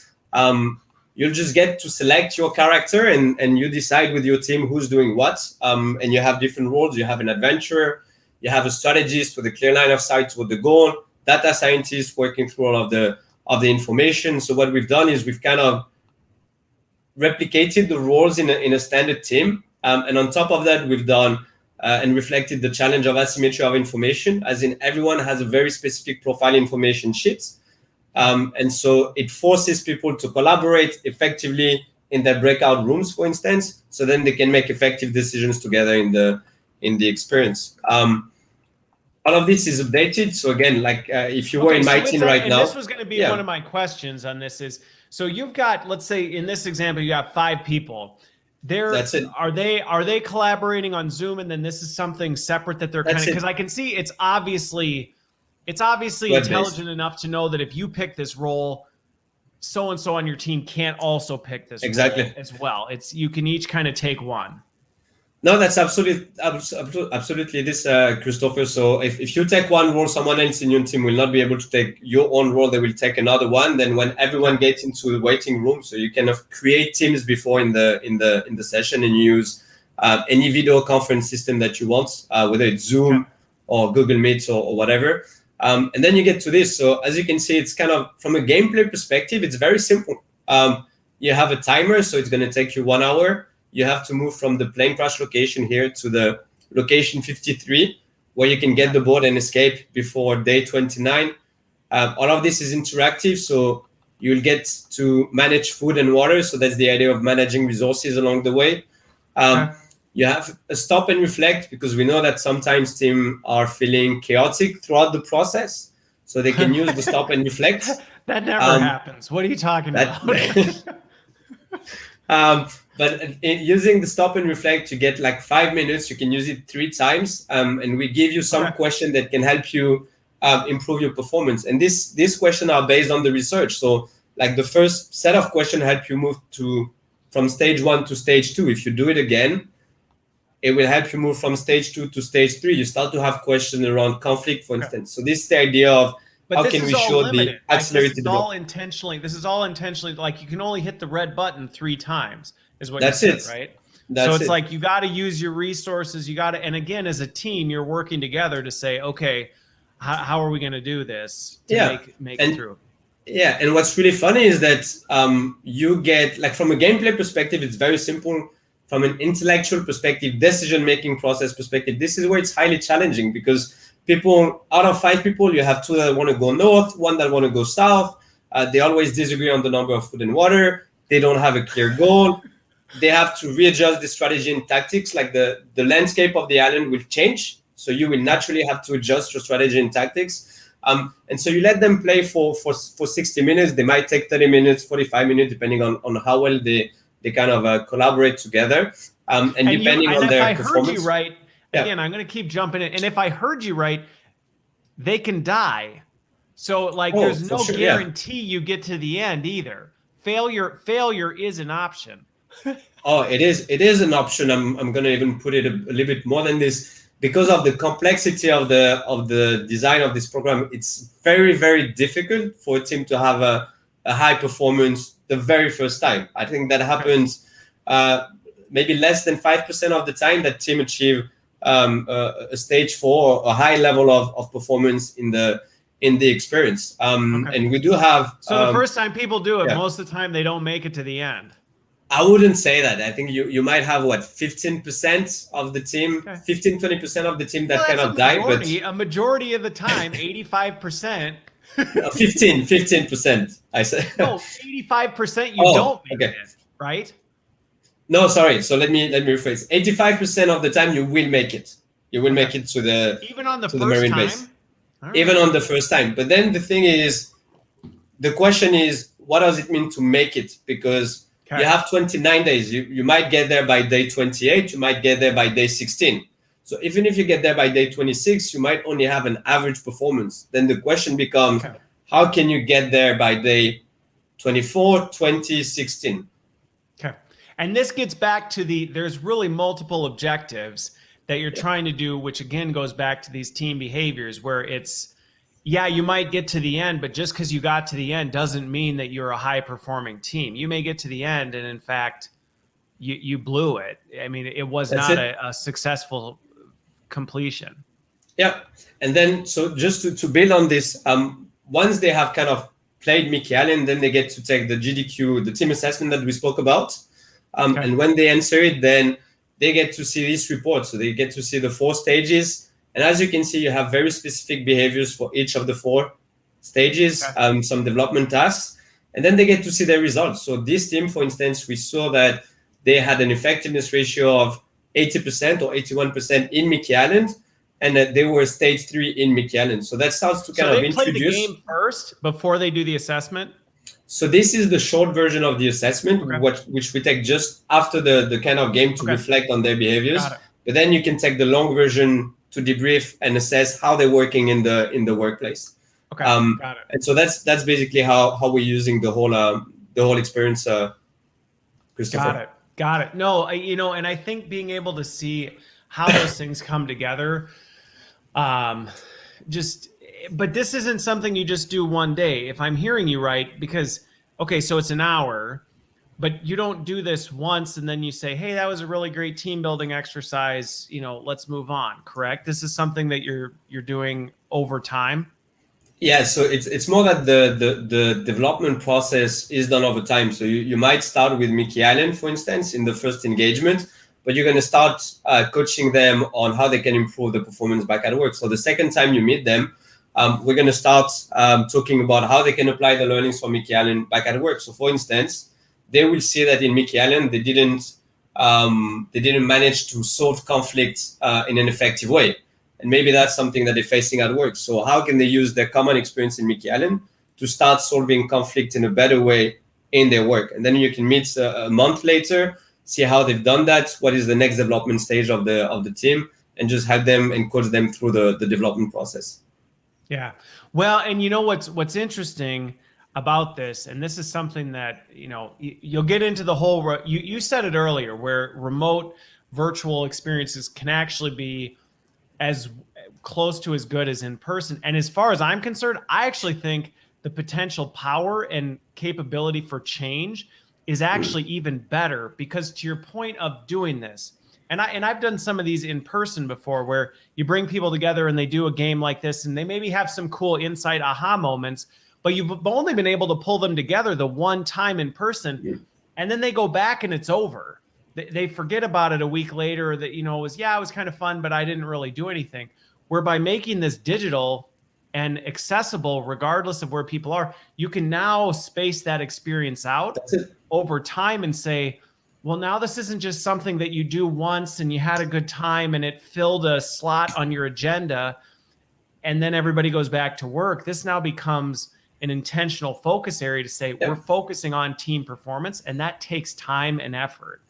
you'll just get to select your character, and you decide with your team who's doing what. And you have different roles. You have an adventurer, you have a strategist with a clear line of sight toward the goal, data scientist working through all of the information. So what we've done is we've kind of replicated the roles in a standard team. And on top of that, we've done and reflected the challenge of asymmetry of information, as in everyone has a very specific profile information sheet. And so it forces people to collaborate effectively in their breakout rooms, for instance, so then they can make effective decisions together in the experience. All of this is updated. So again, like if you were in my team right now. This was going to be one of my questions on this is, so you've got, let's say in this example, you got 5 people. That's it. Are they collaborating on Zoom, and then this is something separate that they're kind of, because I can see it's obviously intelligent enough to know that if you pick this role, so and so on your team can't also pick this role as well. You can each kind of take one. No, that's absolutely this, Christopher. So if you take one role, someone else in your team will not be able to take your own role. They will take another one. Then when everyone gets into the waiting room, so you kind of create teams before in the session, and you use any video conference system that you want, whether it's Zoom or Google Meet or whatever. And then you get to this. So as you can see, it's kind of, from a gameplay perspective, it's very simple. You have a timer, so it's going to take you 1 hour. You have to move from the plane crash location here to the location 53, where you can get the board and escape before day 29. All of this is interactive, so you'll get to manage food and water. So that's the idea of managing resources along the way. You have a stop and reflect, because we know that sometimes teams are feeling chaotic throughout the process. So they can use the stop and reflect. That never happens. What are you talking about? But using the stop and reflect, you get like 5 minutes. You can use it 3 times. And we give you some question that can help you improve your performance. And these questions are based on the research. So like the first set of questions help you move from stage 1 to stage 2. If you do it again, it will help you move from stage 2 to stage 3. You start to have questions around conflict, for instance. So this is the idea of how can we show the accelerated development. This is all intentionally, like you can only hit the red button 3 times is what you said, right? So it's like you got to use your resources. And again, as a team, you're working together to say, okay, how are we going to do this to make it through? Yeah, and what's really funny is that you get, like, from a gameplay perspective, it's very simple. From an intellectual perspective, decision-making process perspective, this is where it's highly challenging, because people, out of 5 people, you have 2 that want to go north, 1 that want to go south. They always disagree on the number of food and water. They don't have a clear goal. They have to readjust the strategy and tactics. Like the landscape of the island will change. So you will naturally have to adjust your strategy and tactics. And so you let them play for 60 minutes. They might take 30 minutes, 45 minutes, depending on how well they kind of collaborate together. And depending on their performance. If I heard you right, again, I'm going to keep jumping in. And if I heard you right, they can die. So like there's no guarantee you get to the end either. Failure is an option. It is an option. I'm going to even put it a little bit more than this. Because of the complexity of the design of this program, it's very, very difficult for a team to have a high performance the very first time. I think that happens maybe less than 5% of the time that team achieve a stage 4 or a high level of performance in the experience. And we do have... So the first time people do it, most of the time they don't make it to the end. I wouldn't say that. I think you might have 15% of the team, 15-20% of the team that cannot die. But a majority of the time, 85%. 15%. I said no, 85%. You don't make it, right? No, sorry. So let me rephrase. 85% of the time you will make it. You will make it to the even on the to first the marine time? base. Right. Even on the first time. But then the thing is, the question is, what does it mean to make it? Because you have 29 days. You might get there by day 28. You might get there by day 16. So even if you get there by day 26, you might only have an average performance. Then the question becomes, how can you get there by day 24, 20, 16? Okay. And this gets back to there's really multiple objectives that you're trying to do, which again goes back to these team behaviors where it's, you might get to the end, but just because you got to the end doesn't mean that you're a high performing team. You may get to the end and in fact, you blew it. I mean, it was not a successful completion. Yeah. And then, so just to build on this, once they have kind of played Mickey Allen, then they get to take the GDQ, the team assessment that we spoke about. And when they answer it, then they get to see this report. So they get to see the 4 stages. And as you can see, you have very specific behaviors for each of the 4 stages, some development tasks, and then they get to see their results. So this team, for instance, we saw that they had an effectiveness ratio of 80% or 81% in Mickey Island, and that they were stage 3 in Mickey Island. So that starts to kind of introduce... So they play the game first before they do the assessment? So this is the short version of the assessment, which we take just after the kind of game to reflect on their behaviors. But then you can take the long version to debrief and assess how they're working in the workplace. Okay, got it. And so that's basically how we're using the whole experience, Christopher. Got it. No, and I think being able to see how those things come together, but this isn't something you just do one day, if I'm hearing you right, because, so it's an hour, but you don't do this once and then you say, hey, that was a really great team building exercise, let's move on, correct? This is something that you're doing over time? Yeah, so it's more that the development process is done over time. So you might start with Mickey Island, for instance, in the first engagement, but you're going to start coaching them on how they can improve the performance back at work. So the second time you meet them, we're going to start talking about how they can apply the learnings from Mickey Island back at work. So for instance, they will see that in Mickey Island, they didn't manage to solve conflict in an effective way. And maybe that's something that they're facing at work. So how can they use their common experience in Mickey Island to start solving conflict in a better way in their work? And then you can meet a month later, see how they've done that, what is the next development stage of the team, and just have them and coach them through the development process. Yeah. Well, and what's interesting about this, and this is something that, you'll get into the whole, you said it earlier, where remote virtual experiences can actually be as close to as good as in person. And as far as I'm concerned, I actually think the potential power and capability for change is actually even better, because to your point of doing this, and I've done some of these in person before, where you bring people together and they do a game like this and they maybe have some cool insight aha moments, but you've only been able to pull them together the one time in person, and then they go back and it's over. They forget about it a week later, that, it was kind of fun, but I didn't really do anything. where by making this digital and accessible, regardless of where people are, you can now space that experience out over time and say, well, now this isn't just something that you do once and you had a good time and it filled a slot on your agenda and then everybody goes back to work. This now becomes an intentional focus area to say, we're focusing on team performance, and that takes time and effort.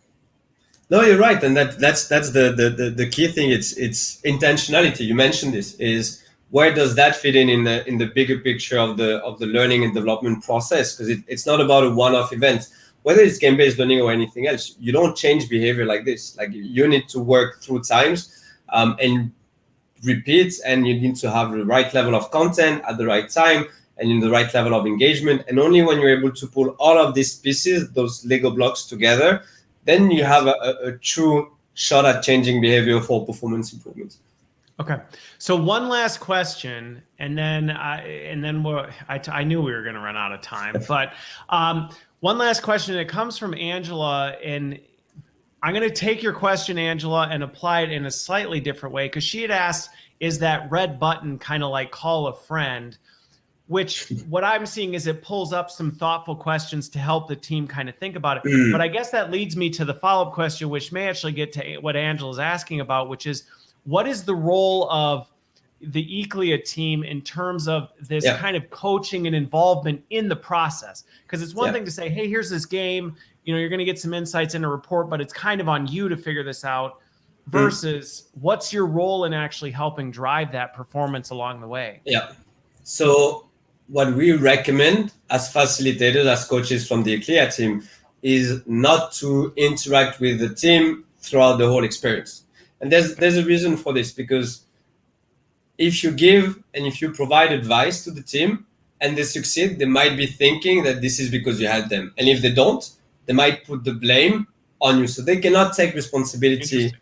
No, you're right, and that's the key thing. It's intentionality. You mentioned this. Is where does that fit in the bigger picture of the learning and development process? Because it's not about a one-off event. Whether it's game-based learning or anything else, you don't change behavior like this. Like you need to work through times and repeat, and you need to have the right level of content at the right time and in the right level of engagement. And only when you're able to pull all of these pieces, those Lego blocks together, then you have a true shot at changing behavior for performance improvements. Okay, so one last question, and then I knew we were going to run out of time, but one last question. It comes from Angela, and I'm going to take your question, Angela, and apply it in a slightly different way, because she had asked, is that red button kind of like call a friend? Which what I'm seeing is it pulls up some thoughtful questions to help the team kind of think about it. But I guess that leads me to the follow-up question, which may actually get to what Angela's asking about, which is, what is the role of the Aeqlia team in terms of this kind of coaching and involvement in the process? Because it's one thing to say, hey, here's this game, you're going to get some insights in a report, but it's kind of on you to figure this out, versus what's your role in actually helping drive that performance along the way? Yeah. So what we recommend as facilitators, as coaches from the Aeqlia team, is not to interact with the team throughout the whole experience. And there's a reason for this, because if you give and if you provide advice to the team and they succeed, they might be thinking that this is because you had them. And if they don't, they might put the blame on you. So they cannot take responsibility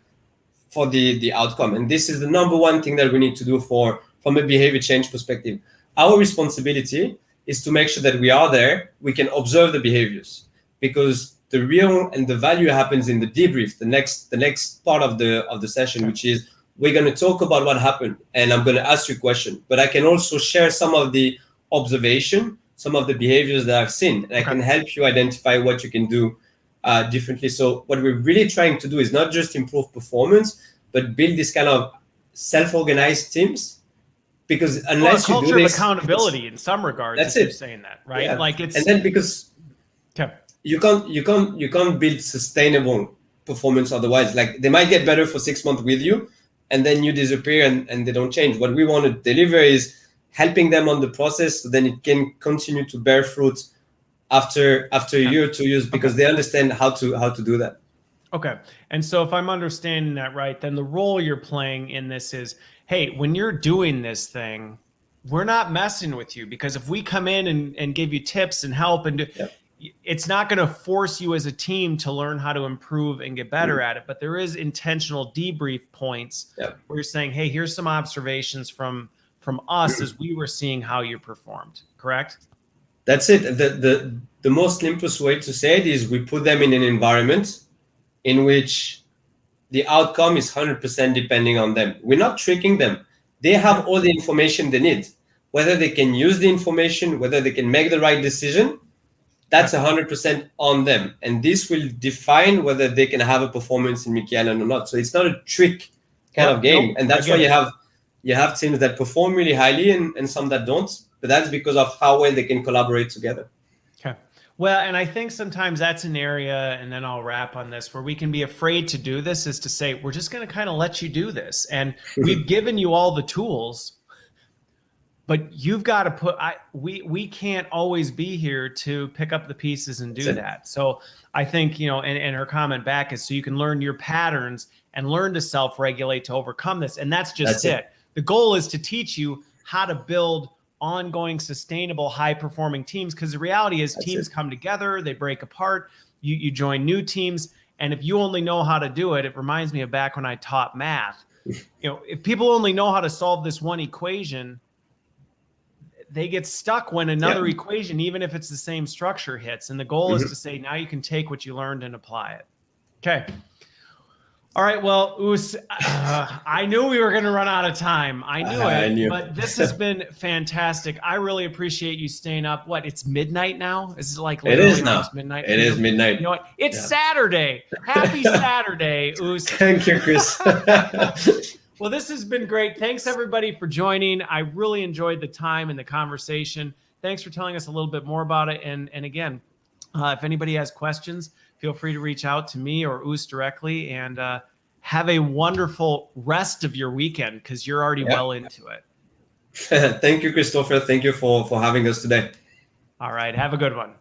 for the outcome. And this is the number one thing that we need to do from a behavior change perspective. Our responsibility is to make sure that we are there, we can observe the behaviors, because the real and the value happens in the debrief, the next part of the session, which is we're going to talk about what happened and I'm going to ask you a question, but I can also share some of the observation, some of the behaviors that I've seen, and I can help you identify what you can do differently. So what we're really trying to do is not just improve performance, but build this kind of self-organized teams. Because unless you do this, of accountability in some regards, that's it. You're saying that, right? Yeah. Like it's, and then because you can't build sustainable performance otherwise. Like they might get better for 6 months with you, and then you disappear and they don't change. What we want to deliver is helping them on the process, so then it can continue to bear fruit after a year or 2 years, because they understand how to do that. Okay. And so if I'm understanding that right, then the role you're playing in this is, hey, when you're doing this thing, we're not messing with you, because if we come in and give you tips and help and do, it's not going to force you as a team to learn how to improve and get better at it. But there is intentional debrief points where you're saying, hey, here's some observations from us as we were seeing how you performed. Correct? That's it. The most simplest way to say it is we put them in an environment in which the outcome is 100% depending on them. We're not tricking them. They have all the information they need. Whether they can use the information, whether they can make the right decision, that's 100% on them. And this will define whether they can have a performance in Mickey Island or not. So it's not a trick kind of game. And that's why you have teams that perform really highly and some that don't. But that's because of how well they can collaborate together. Okay. Well, and I think sometimes that's an area, and then I'll wrap on this, where we can be afraid to do this, is to say, we're just going to kind of let you do this. And we've given you all the tools, but you've got to put, we can't always be here to pick up the pieces and do that. So I think, and her comment back is, so you can learn your patterns and learn to self-regulate to overcome this. And that's just it. The goal is to teach you how to build ongoing, sustainable, high-performing teams, because the reality is teams come together, they break apart, you join new teams, and if you only know how to do it, it reminds me of back when I taught math. If people only know how to solve this one equation, they get stuck when another equation, even if it's the same structure, hits. And the goal is to say, now you can take what you learned and apply it. Okay. All right. Well, Ouss, I knew we were going to run out of time. I knew it. I knew. But this has been fantastic. I really appreciate you staying up. What? It's midnight now? Is it like It is now. almost midnight? It is midnight. You know what? It's Saturday. Happy Saturday, Ouss. Thank you, Chris. Well, this has been great. Thanks, everybody, for joining. I really enjoyed the time and the conversation. Thanks for telling us a little bit more about it. And again, if anybody has questions, feel free to reach out to me or Ouss directly. And have a wonderful rest of your weekend, because you're already well into it. Thank you, Christopher. Thank you for having us today. All right. Have a good one.